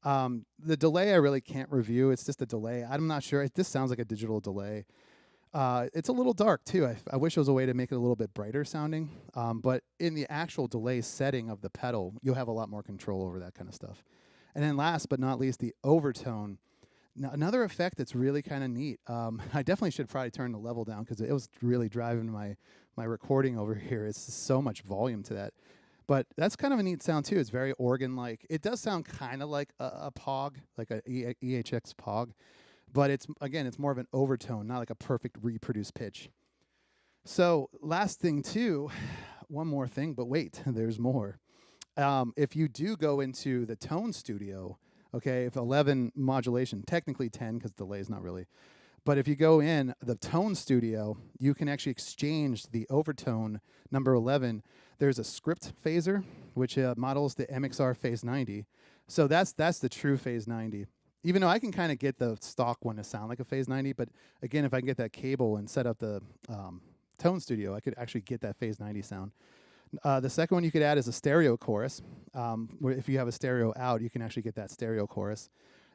The delay I really can't review. It's just a delay. I'm not sure. This sounds like a digital delay. It's a little dark, too. I wish there was a way to make it a little bit brighter sounding. But in the actual delay setting of the pedal, you'll have a lot more control over that kind of stuff. And then last but not least, the overtone. Now, another effect that's really kind of neat. I definitely should probably turn the level down because it was really driving my recording over here. It's just so much volume to that. But that's kind of a neat sound, too. It's very organ-like. It does sound kind of like a POG, like a EHX POG. But it's more of an overtone, not like a perfect reproduced pitch. So last thing, too, one more thing, but wait, there's more. If you do go into the Tone Studio, okay, if 11 modulation, technically 10 because delay is not really, but if you go in the Tone Studio, you can actually exchange the overtone number 11. There's a script phaser, which models the MXR Phase 90. So that's the true Phase 90. Even though I can kind of get the stock one to sound like a Phase 90, but again, if I can get that cable and set up the Tone Studio, I could actually get that Phase 90 sound. The second one you could add is a stereo chorus. Where if you have a stereo out, you can actually get that stereo chorus.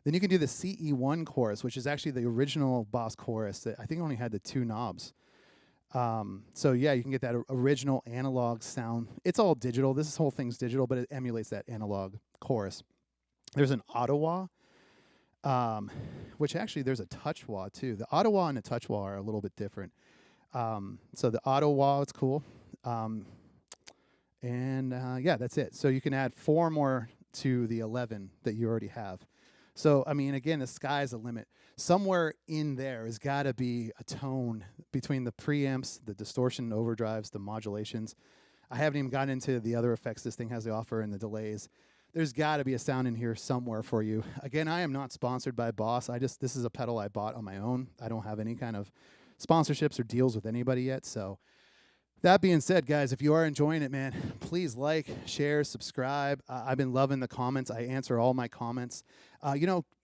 Then you can do the CE1 chorus, which is actually the original Boss chorus that I think only had the 2 knobs. So yeah, you can get that original analog sound. It's all digital. This whole thing's digital, but it emulates that analog chorus. There's an Ottawa, which actually there's a touch wah too. The Ottawa and the touch wah are a little bit different. So the Ottawa, it's cool. Yeah, that's it. So you can add 4 more to the 11 that you already have. So, I mean, again, the sky's the limit. Somewhere in there has got to be a tone between the preamps, the distortion overdrives, the modulations. I haven't even gotten into the other effects this thing has to offer and the delays. There's got to be a sound in here somewhere for you. Again, I am not sponsored by Boss. This is a pedal I bought on my own. I don't have any kind of sponsorships or deals with anybody yet, so that being said, guys, if you are enjoying it, man, please like, share, subscribe. I've been loving the comments. I answer all my comments.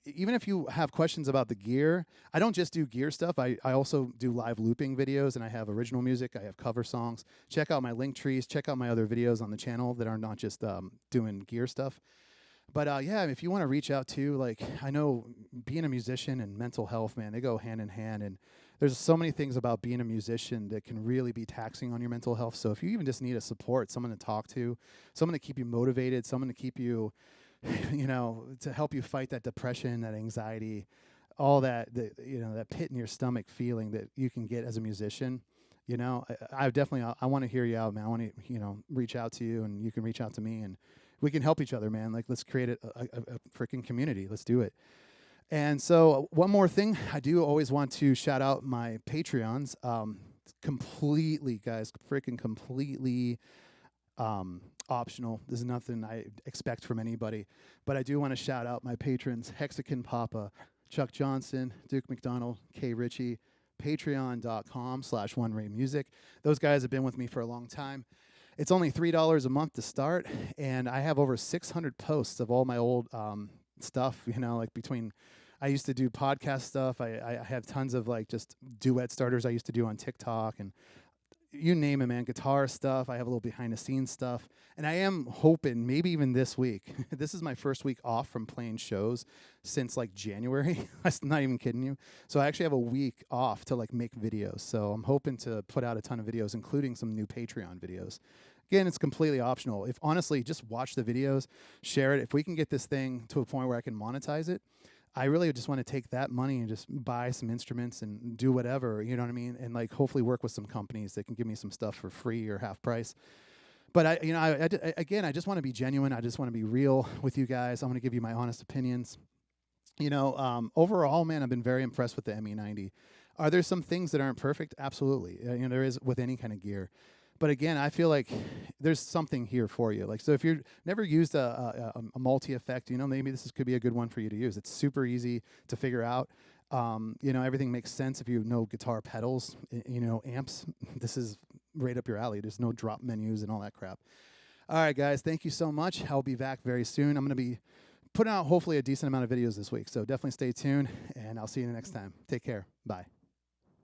Even if you have questions about the gear, I don't just do gear stuff. I also do live looping videos, and I have original music. I have cover songs. Check out my link trees. Check out my other videos on the channel that are not just doing gear stuff. But yeah, if you want to reach out to, like, I know being a musician and mental health, man, they go hand in hand. And there's so many things about being a musician that can really be taxing on your mental health. So if you even just need a support, someone to talk to, someone to keep you motivated, someone to keep you, to help you fight that depression, that anxiety, all that pit in your stomach feeling that you can get as a musician, I definitely, I want to hear you out, man. I want to, reach out to you, and you can reach out to me, and we can help each other, man. Like, let's create a freaking community. Let's do it. And so one more thing, I do always want to shout out my Patreons. Completely, guys, freaking completely optional. This is nothing I expect from anybody. But I do want to shout out my patrons, Hexagon Papa, Chuck Johnson, Duke McDonald, Kay Ritchie, patreon.com/OneRayMusic. Those guys have been with me for a long time. It's only $3 a month to start, and I have over 600 posts of all my old stuff, like between, I used to do podcast stuff. I have tons of like just duet starters I used to do on TikTok, and you name it, man, guitar stuff. I have a little behind the scenes stuff, and I am hoping maybe even this week. This is my first week off from playing shows since like January. I'm not even kidding you. So I actually have a week off to like make videos. So I'm hoping to put out a ton of videos, including some new Patreon videos. Again, it's completely optional. If honestly, just watch the videos, share it. If we can get this thing to a point where I can monetize it, I really just want to take that money and just buy some instruments and do whatever, you know what I mean? And like hopefully work with some companies that can give me some stuff for free or half price. But I just want to be genuine. I just want to be real with you guys. I want to give you my honest opinions. Overall, man, I've been very impressed with the ME-90. Are there some things that aren't perfect? Absolutely. There is with any kind of gear. But again, I feel like there's something here for you. Like, so if you've never used a multi-effect, maybe could be a good one for you to use. It's super easy to figure out. Everything makes sense if you know guitar pedals, amps. This is right up your alley. There's no drop menus and all that crap. All right, guys, thank you so much. I'll be back very soon. I'm going to be putting out hopefully a decent amount of videos this week. So definitely stay tuned, and I'll see you next time. Take care. Bye.